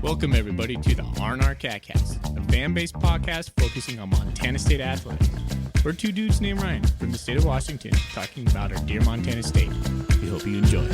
Welcome, everybody, to the R&R Catcast, a fan-based podcast focusing on Montana State athletics. We're two dudes named Ryan from the state of Washington talking about our dear Montana State. We hope you enjoy.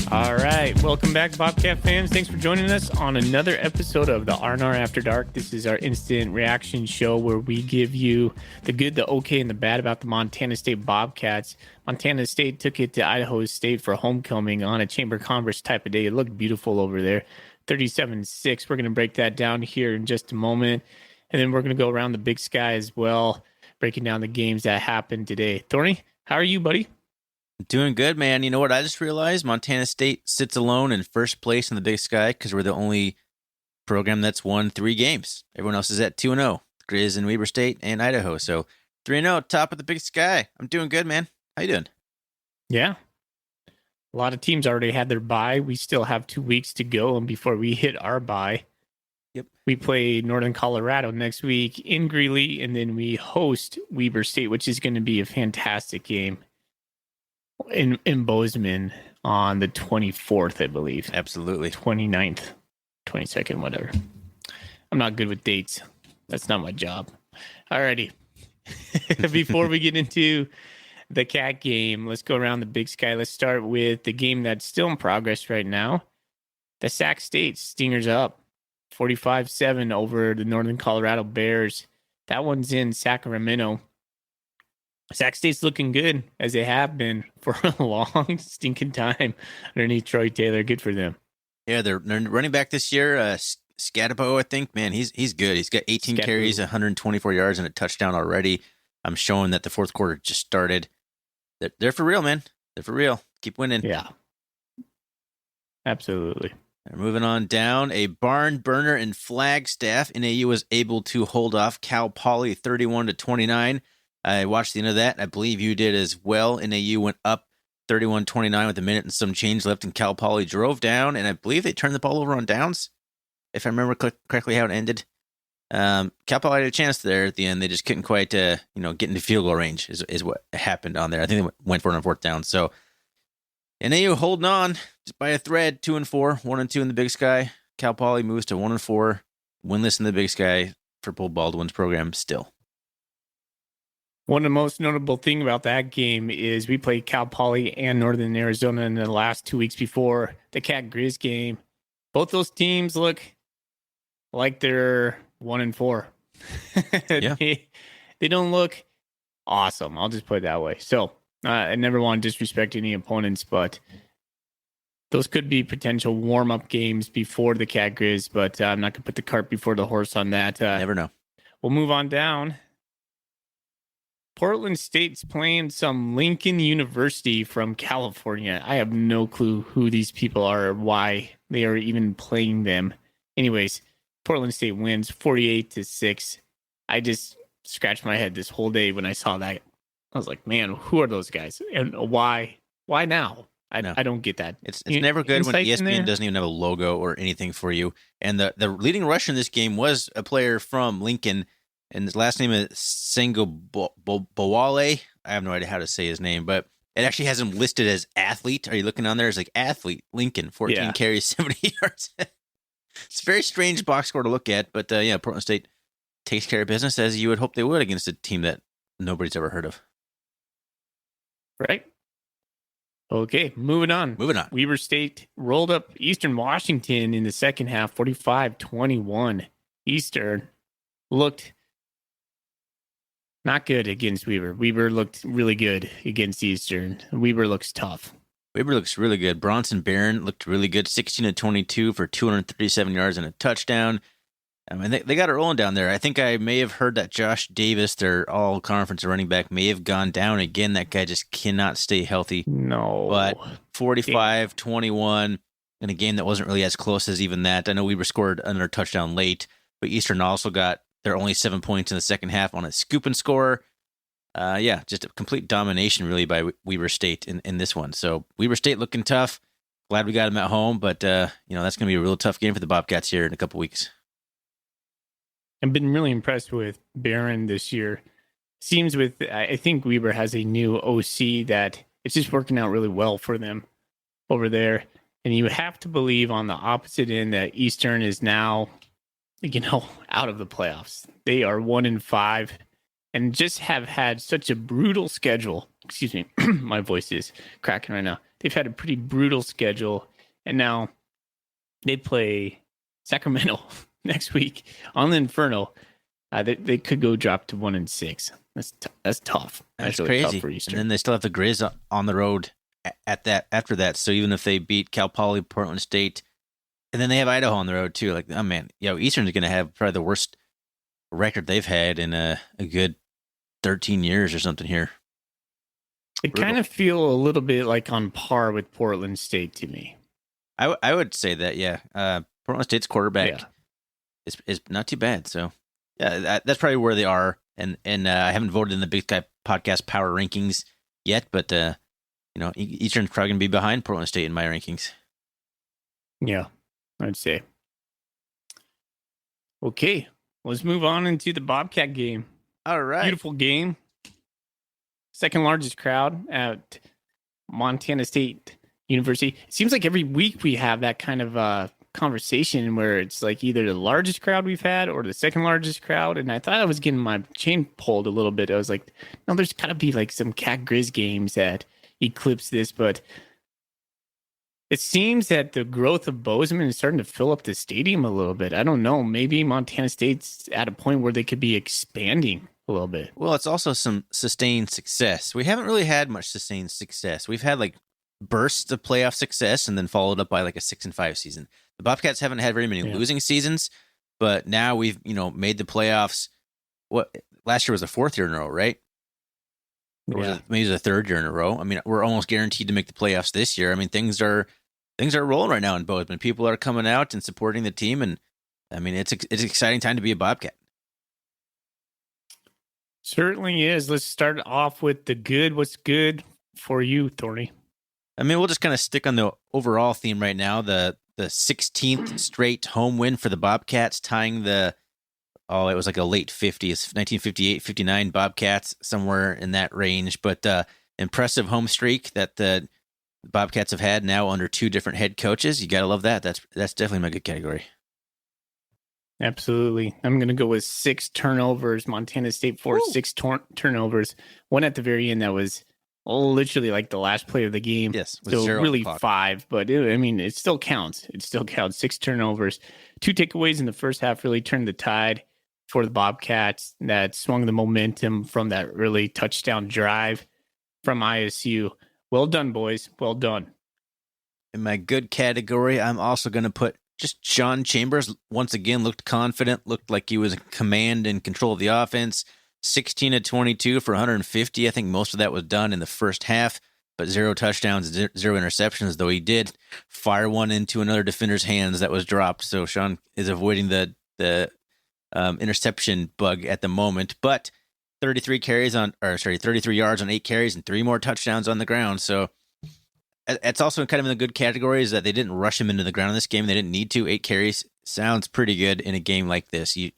All right, welcome back, Bobcat fans. Thanks for joining us on another episode of the R&R After Dark. This is our instant reaction show where we give you the good, the okay, and the bad about the Montana State Bobcats. Montana State took it to Idaho State for homecoming on a Chamber of Commerce type of day. It looked beautiful over there, 37-6. We're going to break that down here in just a moment, and then we're going to go around the Big Sky as well, breaking down the games that happened today. Thorny, how are you, buddy? Doing good, man. You know what I just realized? Montana State sits alone in first place in the Big Sky because we're the only program that's won 3 games. Everyone else is at 2-0. Grizz and Weber State and Idaho. So 3-0, top of the Big Sky. I'm doing good, man. How you doing? Yeah. A lot of teams already had their bye. We still have 2 weeks to go and before we hit our bye. Yep. We play Northern Colorado next week in Greeley, and then we host Weber State, which is going to be a fantastic game. In Bozeman on the 24th, I believe. Absolutely. 29th, 22nd, whatever. I'm not good with dates. That's not my job. Alrighty. Before we get into the Cat game, let's go around the Big Sky. Let's start with the game that's still in progress right now. The Sac State Stingers up 45-7 over the Northern Colorado Bears. That one's in Sacramento. Sac State's looking good, as they have been for a long, stinking time underneath Troy Taylor. Good for them. Yeah, they're running back this year. Scatabo, I think, man, he's good. He's got 18 carries, 124 yards, and a touchdown already. I'm showing that the fourth quarter just started. They're for real, man. They're for real. Keep winning. Yeah, absolutely. Moving on down, a barn burner in Flagstaff. NAU was able to hold off Cal Poly 31-29. I watched the end of that. I believe you did as well. NAU went up 31-29 with a minute and some change left, and Cal Poly drove down, and I believe they turned the ball over on downs, if I remember correctly how it ended. Cal Poly had a chance there at the end. They just couldn't quite get into field goal range is what happened on there. I think they went for it on fourth down. So NAU holding on just by a thread, 2-4, 1-2 in the Big Sky. Cal Poly moves to 1-4, winless in the Big Sky for Bull Baldwin's program still. One of the most notable thing about that game is we played Cal Poly and Northern Arizona in the last 2 weeks before the Cat Grizz game. Both those teams look like they're 1-4. Yeah. They don't look awesome. I'll just put it that way. So I never want to disrespect any opponents, but those could be potential warm-up games before the Cat Grizz, but I'm not going to put the cart before the horse on that. Never know. We'll move on down. Portland State's playing some Lincoln University from California. I have no clue who these people are or why they are even playing them. Anyways, Portland State wins 48-6. I just scratched my head this whole day when I saw that. I was like, man, who are those guys? And why? Why now? I don't get that. It's never good when ESPN doesn't even have a logo or anything for you. And the leading rusher in this game was a player from Lincoln, and his last name is Sengo Bowale. I have no idea how to say his name, but it actually has him listed as athlete. Are you looking on there? It's like athlete, Lincoln, 14 carries, 70 yards. It's a very strange box score to look at, but Portland State takes care of business as you would hope they would against a team that nobody's ever heard of. Right. Okay, moving on. Weber State rolled up Eastern Washington in the second half, 45-21. Eastern looked not good against Weber. Weber looked really good against Eastern. Weber looks tough. Weber looks really good. Bronson Barron looked really good, 16-22 for 237 yards and a touchdown. I mean, they got it rolling down there. I think I may have heard that Josh Davis, their all-conference running back, may have gone down again. That guy just cannot stay healthy. No. But 45-21 in a game that wasn't really as close as even that. I know Weber scored another touchdown late, but Eastern also got their only 7 points in the second half on a scoop and score. Just a complete domination, really, by Weber State in this one. So Weber State looking tough. Glad we got them at home, but that's going to be a real tough game for the Bobcats here in a couple weeks. I've been really impressed with Barron this year. Seems with I think Weber has a new OC that it's just working out really well for them over there. And you have to believe on the opposite end that Eastern is now, out of the playoffs. They are 1-5 and just have had such a brutal schedule. Excuse me, my voice is cracking right now. They've had a pretty brutal schedule, and now they play Sacramento next week on the Inferno. They could go drop to 1-6. That's tough. That's really crazy. tough for Eastern. And then they still have the Grizz on the road after that. So even if they beat Cal Poly, Portland State, and then they have Idaho on the road too. Like, oh man, Eastern's going to have probably the worst record they've had in a good 13 years or something here. They kind of feel a little bit like on par with Portland State to me. I would say that, yeah. Portland State's quarterback is not too bad. So, yeah, that's probably where they are. And I haven't voted in the Big Sky Podcast Power Rankings yet, but Eastern's probably going to be behind Portland State in my rankings. Yeah, I'd say. Okay, let's move on into the Bobcat game. All right. Beautiful game. Second largest crowd at Montana State University. It seems like every week we have that kind of conversation where it's like either the largest crowd we've had or the second largest crowd. And I thought I was getting my chain pulled a little bit. I was like, no, there's got to be like some Cat Grizz games that eclipse this. But it seems that the growth of Bozeman is starting to fill up the stadium a little bit. I don't know. Maybe Montana State's at a point where they could be expanding a little bit. Well, it's also some sustained success. We haven't really had much sustained success. We've had like bursts of playoff success and then followed up by like a 6-5 season. The Bobcats haven't had very many losing seasons, but now we've, made the playoffs. What last year was the fourth year in a row, right? Or maybe it was the third year in a row. I mean, we're almost guaranteed to make the playoffs this year. I mean, things are rolling right now in Bozeman. People are coming out and supporting the team, and I mean, it's an exciting time to be a Bobcat. Certainly is. Let's start off with the good. What's good for you, Thorny? I mean, we'll just kind of stick on the overall theme right now. The 16th straight home win for the Bobcats, tying it was like a late 50s, 1958, 59 Bobcats, somewhere in that range. But impressive home streak that the Bobcats have had now under two different head coaches. You got to love that. That's definitely my good category. Absolutely. I'm going to go with 6 turnovers. Montana State forced 6 turnovers. One at the very end that was literally like the last play of the game. Yes. So really 5, but it still counts. It still counts. 6 turnovers. 2 takeaways in the first half really turned the tide for the Bobcats. That swung the momentum from that really touchdown drive from ISU. Well done, boys. Well done. In my good category, I'm also going to put just Sean Chambers. Once again, looked confident, looked like he was in command and control of the offense. 16 of 22 for 150. I think most of that was done in the first half, but 0 touchdowns, 0 interceptions, though he did fire one into another defender's hands that was dropped. So Sean is avoiding the interception bug at the moment, but 33 yards on 8 carries and 3 more touchdowns on the ground. So it's also kind of in the good category is that they didn't rush him into the ground in this game. They didn't need to. 8 carries sounds pretty good in a game like this. You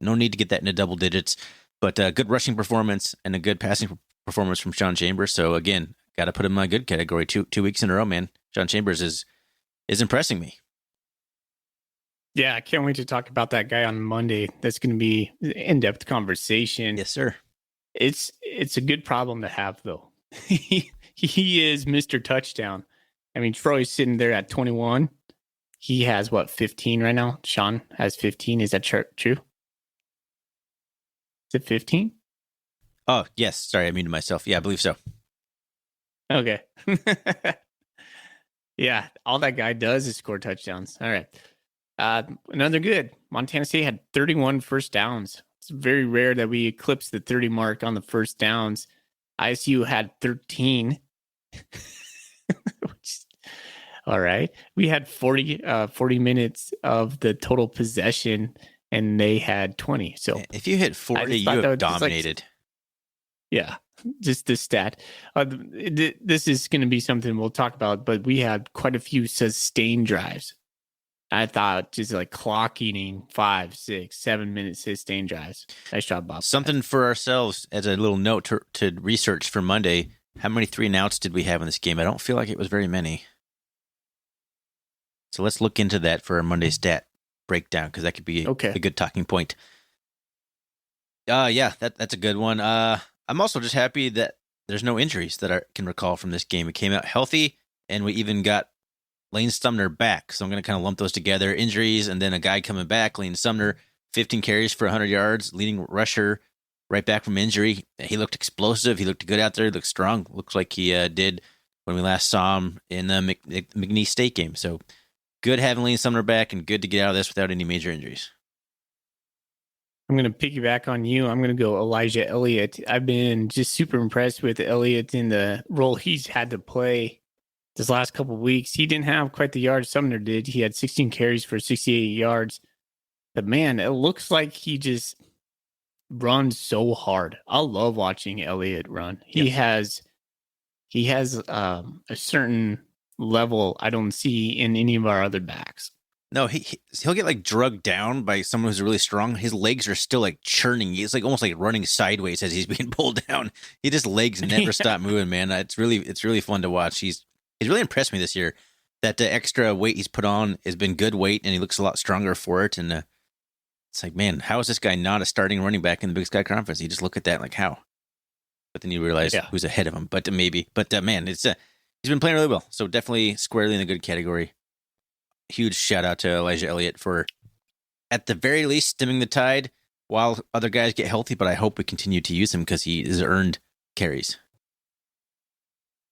no need to get that into double digits, but good rushing performance and a good passing performance from Sean Chambers. So again, got to put him in my good category. Two weeks in a row, man. Sean Chambers is impressing me. Yeah, I can't wait to talk about that guy on Monday. That's going to be an in-depth conversation. Yes, sir. It's a good problem to have, though. He is Mr. Touchdown. I mean, Troy's sitting there at 21. He has, 15 right now? Sean has 15. Is that true? Is it 15? Oh, yes. Sorry, I muted myself. Yeah, I believe so. Okay. Yeah, all that guy does is score touchdowns. All right. Another good. Montana State had 31 first downs. It's very rare that we eclipse the 30 mark on the first downs. ISU had 13. All right. We had 40 minutes of the total possession, and they had 20. So if you hit 40, you have dominated. Yeah, just this stat. This is going to be something we'll talk about, but we had quite a few sustained drives. I thought just like clock eating 5, 6, 7 minute sustained drives. Nice job, Bob. Something for ourselves as a little note to research for Monday. How many 3-and-outs did we have in this game? I don't feel like it was very many. So let's look into that for our Monday stat breakdown, because that could be a good talking point. Yeah, that's a good one. I'm also just happy that there's no injuries that I can recall from this game. It came out healthy, and we even got Lane Sumner back. So I'm going to kind of lump those together. Injuries, and then a guy coming back, Lane Sumner, 15 carries for 100 yards, leading rusher, right back from injury. He looked explosive. He looked good out there. He looked strong. Looks like he did when we last saw him in the McNeese State game. So good having Lane Sumner back, and good to get out of this without any major injuries. I'm going to piggyback on you. I'm going to go Elijah Elliott. I've been just super impressed with Elliott in the role he's had to play this last couple of weeks. He didn't have quite the yards Sumner did. He had 16 carries for 68 yards. But man, it looks like he just runs so hard. I love watching Elliott run. He has a certain level I don't see in any of our other backs. No, he'll get like drugged down by someone who's really strong. His legs are still like churning. He's like almost like running sideways as he's being pulled down. His legs never stop moving, man. It's really fun to watch. He's really impressed me this year. That the extra weight he's put on has been good weight, and he looks a lot stronger for it. And it's like, man, how is this guy not a starting running back in the Big Sky Conference? You just look at that like, how? But then you realize who's ahead of him. But maybe. But man, he's been playing really well. So definitely squarely in the good category. Huge shout out to Elijah Elliott for, at the very least, stemming the tide while other guys get healthy. But I hope we continue to use him because he has earned carries.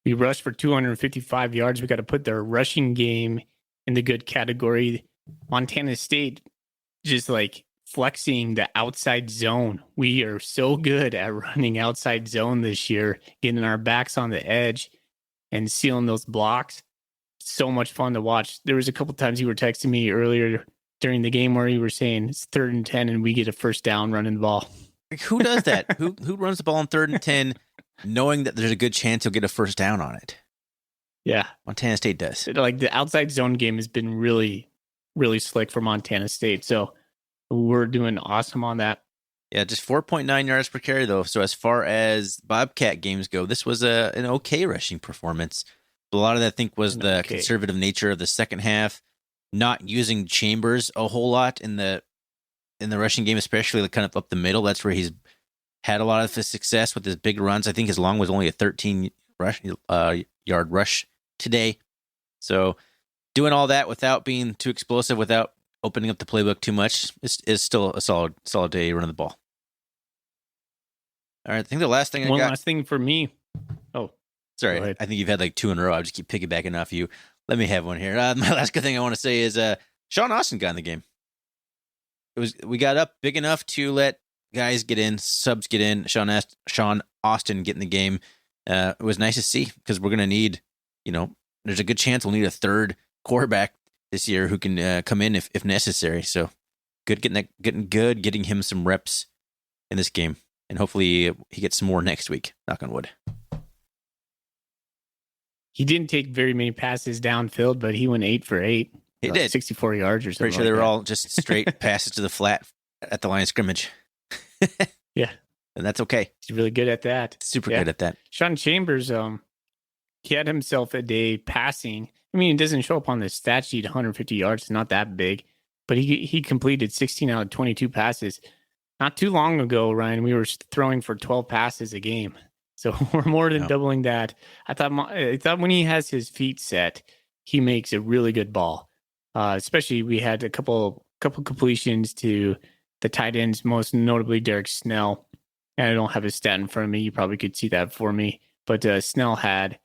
We rushed for 255 yards. We got to put their rushing game in the good category. Montana State just like flexing the outside zone. We are so good at running outside zone this year, getting our backs on the edge and sealing those blocks. So much fun to watch. There was a couple times you were texting me earlier during the game where you were saying it's 3rd and 10 and we get a first down running the ball. Like, who does that? who runs the ball on 3rd and 10 knowing that there's a good chance he'll get a first down on it? Yeah. Montana State does. Like the outside zone game has been really, really slick for Montana State. So we're doing awesome on that. Yeah, just 4.9 yards per carry though. So as far as Bobcat games go, this was an okay rushing performance. A lot of that, I think, was the conservative nature of the second half, not using Chambers a whole lot in the rushing game, especially kind of up the middle. That's where he's had a lot of success with his big runs. I think his long was only a 13 yard rush today. So doing all that without being too explosive, without opening up the playbook too much, is still a solid day running the ball. All right, I think the last thing One last thing for me. Oh. Sorry, I think you've had like 2 in a row. I just keep piggybacking off you. Let me have one here. My last good thing I want to say is Sean Austin got in the game. We got up big enough to let guys get in, subs get in. Sean Austin get in the game. It was nice to see because we're going to need, there's a good chance we'll need a third quarterback this year who can come in if necessary. So good getting him some reps in this game. And hopefully he gets some more next week. Knock on wood. He didn't take very many passes downfield, but he went 8 for 8. He did 64 yards or something. Pretty sure they were all just straight passes to the flat at the line of scrimmage. Yeah, and that's okay. He's really good at that. Super good at that. Sean Chambers, he had himself a day passing. I mean, it doesn't show up on the stat sheet. 150 yards, it's not that big, but he completed 16 out of 22 passes. Not too long ago, Ryan, we were throwing for 12 passes a game. So we're more than doubling that. I thought when he has his feet set, he makes a really good ball. Especially we had a couple completions to the tight ends, most notably Derek Snell. And I don't have his stat in front of me. You probably could see that for me. But Snell had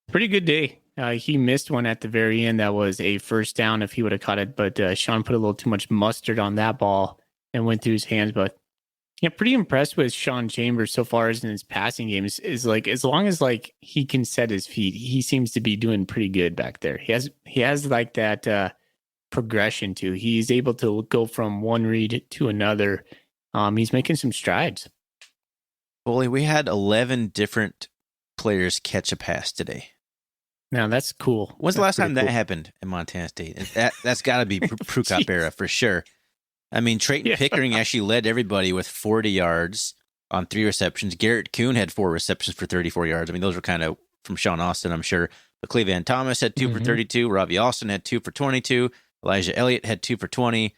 a pretty good day. He missed one at the very end that was a first down if he would have caught it. But Sean put a little too much mustard on that ball and went through his hands. But yeah, pretty impressed with Sean Chambers so far as in his passing game. Is like as long as like he can set his feet, he seems to be doing pretty good back there. He has like that progression too. He's able to go from one read to another. He's making some strides. Bully, we had 11 different players catch a pass today. Now that's cool. When's the That's last time pretty that cool. Happened in Montana State? That's got to be Prukop Jeez. era for sure. I mean, Trayton Yeah. Pickering actually led everybody with 40 yards on 3 receptions. Garrett Kuhn had 4 receptions for 34 yards. I mean, those were kind of from Sean Austin, I'm sure. But Cleveland Thomas had 2 for 32. Robbie Austin had 2 for 22. Elijah Elliott had 2 for 20.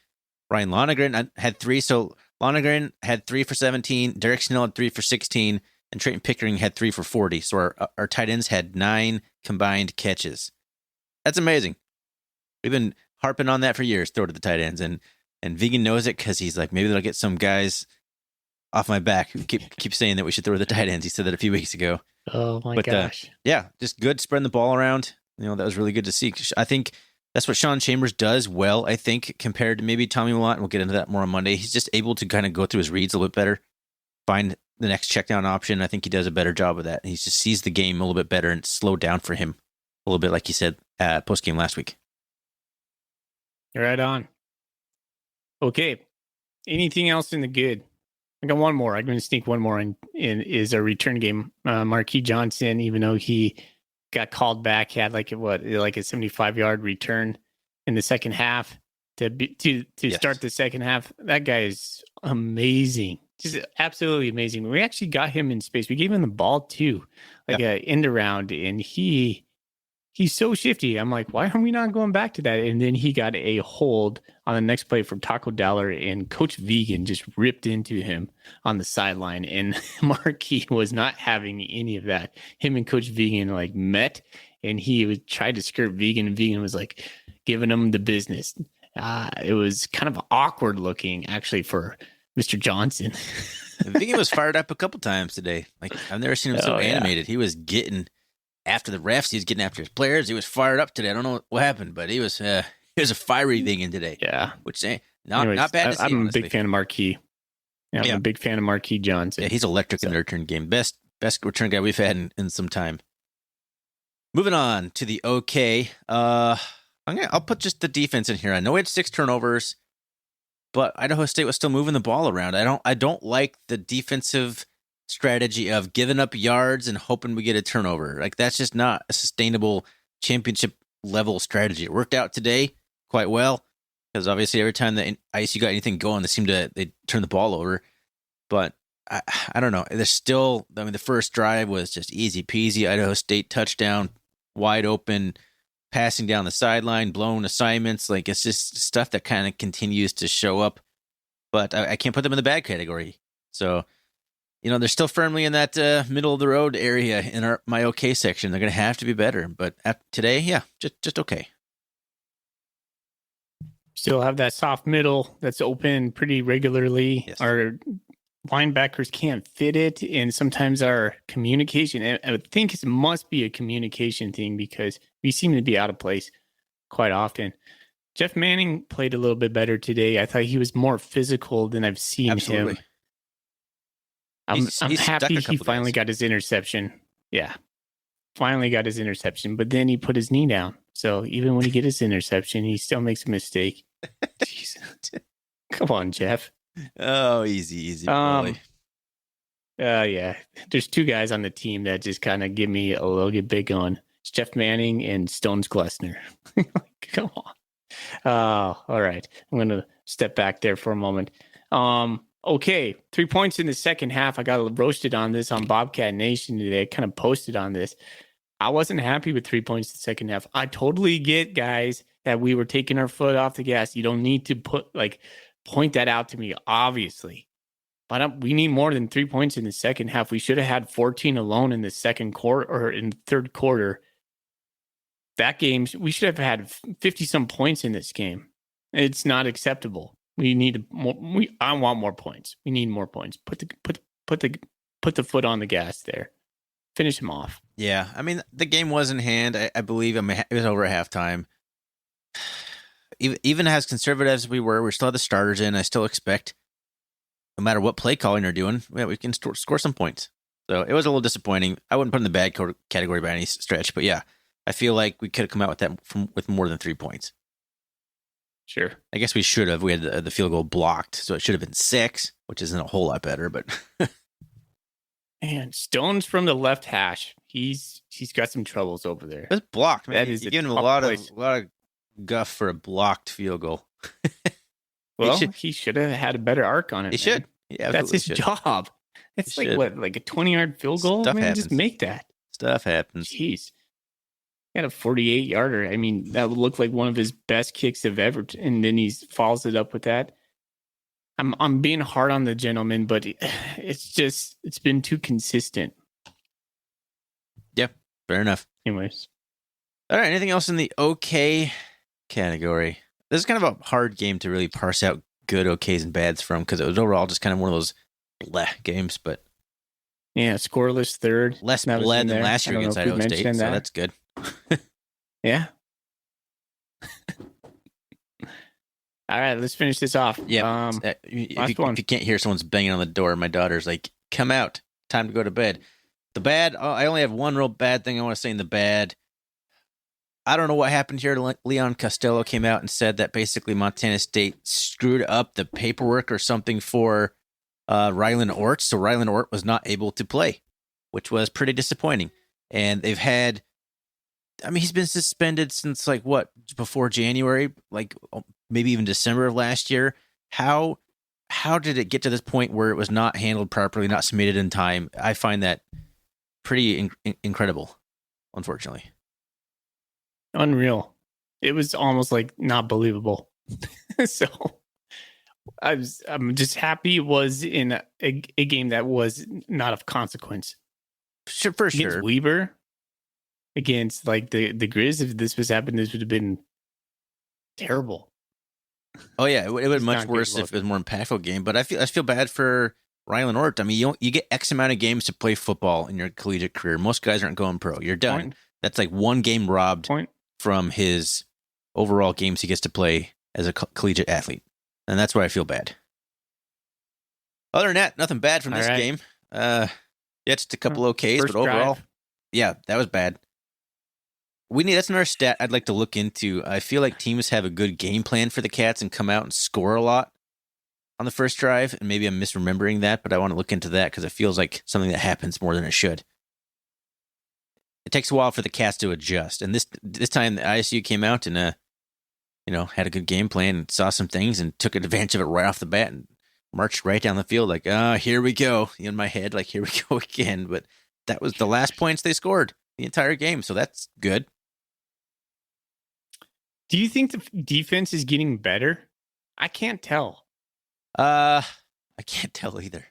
Ryan Lonergan had 3. So Lonergan had 3 for 17. Derek Snell had 3 for 16. And Trayton Pickering had 3 for 40. So our tight ends had 9 combined catches. That's amazing. We've been harping on that for years, throw to the tight ends. And Vegan knows it because he's like, maybe they'll get some guys off my back who keep saying that we should throw to the tight ends. He said that a few weeks ago. Oh my gosh. Yeah, just good spreading the ball around. That was really good to see. I think that's what Sean Chambers does well, I think, compared to maybe Tommy Millott. And we'll get into that more on Monday. He's just able to kind of go through his reads a little bit better, find the next check down option. I think he does a better job of that. He just sees the game a little bit better and it's slowed down for him a little bit, like you said post game last week. Right on. Okay. Anything else in the good? I got one more. I'm going to sneak one more in is a return game. Marquee Johnson, even though he got called back, had like a 75-yard return in the second half to Yes. start the second half. That guy is amazing. Just absolutely amazing. We actually got him in space. We gave him the ball too, like a end around, and he's so shifty. I'm like, why are we not going back to that? And then he got a hold on the next play from Taco Dollar, and Coach Vegan just ripped into him on the sideline. And Marquee was not having any of that. Him and Coach Vegan like met, and he tried to skirt Vegan, and Vegan was like giving him the business. It was kind of awkward looking, actually, for Mr. Johnson. Vegan was fired up a couple times today. Like, I've never seen him so animated. He was getting after the refs. He was getting after his players. He was fired up today. I don't know what happened, but he was a fiery Vegan today. Yeah, which not bad to see. I'm honestly. a big fan of Marquee. Yeah, I'm a big fan of Marquee Johnson. Yeah, he's electric in the return game. Best return guy we've had in some time. Moving on to the OK. I'll put just the defense in here. I know we had 6 turnovers, but Idaho State was still moving the ball around. I don't like the defensive strategy of giving up yards and hoping we get a turnover. Like, that's just not a sustainable championship level strategy. It worked out today quite well because obviously every time the ISU got anything going, they turn the ball over. But I don't know. There's still, the first drive was just easy peasy. Idaho State touchdown, wide open, passing down the sideline, blown assignments. Like, it's just stuff that kind of continues to show up. But I can't put them in the bad category. So, they're still firmly in that middle of the road area in my OK section. They're going to have to be better. But today, yeah, just okay. Still have that soft middle that's open pretty regularly. Yes. Our linebackers can't fit it, and sometimes our communication, I would think it must be a communication thing because we seem to be out of place quite often. Jeff Manning played a little bit better today. I thought he was more physical than I've seen Absolutely. him. I'm happy he finally guys. got his interception. Yeah, finally got his interception, but then he put his knee down. So even when he gets his interception, he still makes a mistake. Jeez. Come on, Jeff. Oh, easy. Yeah. There's 2 guys on the team that just kind of give me a little bit big on. It's Jeff Manning and Stones Glessner. Come on. All right. I'm going to step back there for a moment. Okay. 3 points in the second half. I got roasted on this on Bobcat Nation today. I kind of posted on this. I wasn't happy with 3 points in the second half. I totally get, guys, that we were taking our foot off the gas. You don't need to point that out to me, obviously. But we need more than 3 points in the second half. We should have had 14 alone in the second quarter or in the third quarter. That game, we should have had 50-some points in this game. It's not acceptable. We need more. I want more points. We need more points. Put the foot on the gas there. Finish him off. Yeah, the game was in hand. I believe. It was over at halftime. Even as conservative as we still have the starters in. I still expect, no matter what play calling they're doing, we can score some points. So it was a little disappointing. I wouldn't put in the bad category by any stretch, but yeah, I feel like we could have come out with that with more than 3 points. Sure. I guess we should have. We had the field goal blocked, so it should have been 6, which isn't a whole lot better. But man, Stones from the left hash. he's got some troubles over there. It's blocked, man. That You're is a giving him a tough lot place. of guff for a blocked field goal. Well, he should have had a better arc on it. He should. Yeah, That's his job. It's like what, like a 20-yard field goal? Stuff Man, happens. just make that. Stuff happens. Jeez. He had a 48-yarder. I mean, that would look like one of his best kicks of ever, and then he follows it up with that. I'm being hard on the gentleman, but it's been too consistent. Yep, fair enough. Anyways. All right, anything else in the okay category? This is kind of a hard game to really parse out good okays and bads from, because it was overall just kind of one of those bleh games, but yeah, scoreless third. less bled than last year against Idaho State, so that's good. Yeah. All right, let's finish this off. Yeah. If you can't hear someone's banging on the door, my daughter's like, come out. Time to go to bed. The bad, I only have one real bad thing I want to say in the bad. I don't know what happened here. Leon Costello came out and said that basically Montana State screwed up the paperwork or something for Ryland Ort. So Ryland Ort was not able to play, which was pretty disappointing. And they've had, I mean, he's been suspended since before January, like maybe even December of last year. How did it get to this point where it was not handled properly, not submitted in time? I find that pretty incredible, unfortunately. Unreal. It was almost like not believable. So I'm just happy it was in a game that was not of consequence. Sure, for against sure. Weber, against like the Grizz, if this was happened, this would have been terrible. Oh yeah, it would have been much worse if it was a more impactful game. But I feel bad for Ryland Ort. I mean, you get X amount of games to play football in your collegiate career. Most guys aren't going pro. You're done. That's like one game robbed from his overall games he gets to play as a collegiate athlete. And that's why I feel bad. Other than that, nothing bad from this game. Yeah, just a couple okays, but overall, yeah, that was bad. That's another stat I'd like to look into. I feel like teams have a good game plan for the Cats and come out and score a lot on the first drive, and maybe I'm misremembering that, but I want to look into that because it feels like something that happens more than it should. It takes a while for the Cats to adjust, and this time the ISU came out and had a good game plan and saw some things and took advantage of it right off the bat and marched right down the field like, here we go. In my head, like, here we go again. But that was the last points they scored the entire game, so that's good. Do you think the defense is getting better? I can't tell. I can't tell either,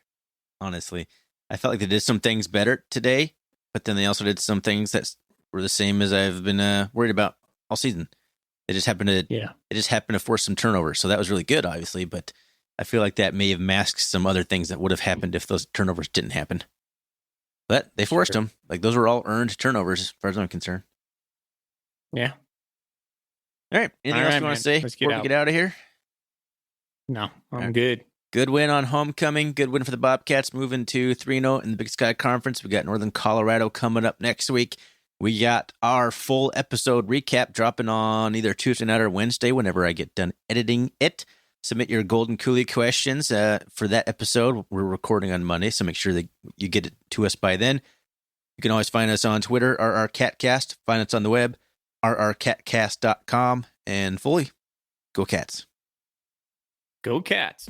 honestly. I felt like they did some things better today, but then they also did some things that were the same as I've been worried about all season. It just happened to force some turnovers, so that was really good, obviously. But I feel like that may have masked some other things that would have happened if those turnovers didn't happen. But they forced them. Like, those were all earned turnovers, as far as I'm concerned. Yeah. All right. Anything else you want to say before we get out of here? No, I'm good. Good win on homecoming. Good win for the Bobcats, moving to 3-0 in the Big Sky Conference. We got Northern Colorado coming up next week. We got our full episode recap dropping on either Tuesday night or Wednesday whenever I get done editing it. Submit your Golden Coolie questions for that episode. We're recording on Monday, so make sure that you get it to us by then. You can always find us on Twitter, RRCatcast. Find us on the web, rrcatcast.com. And fully, go Cats. Go Cats.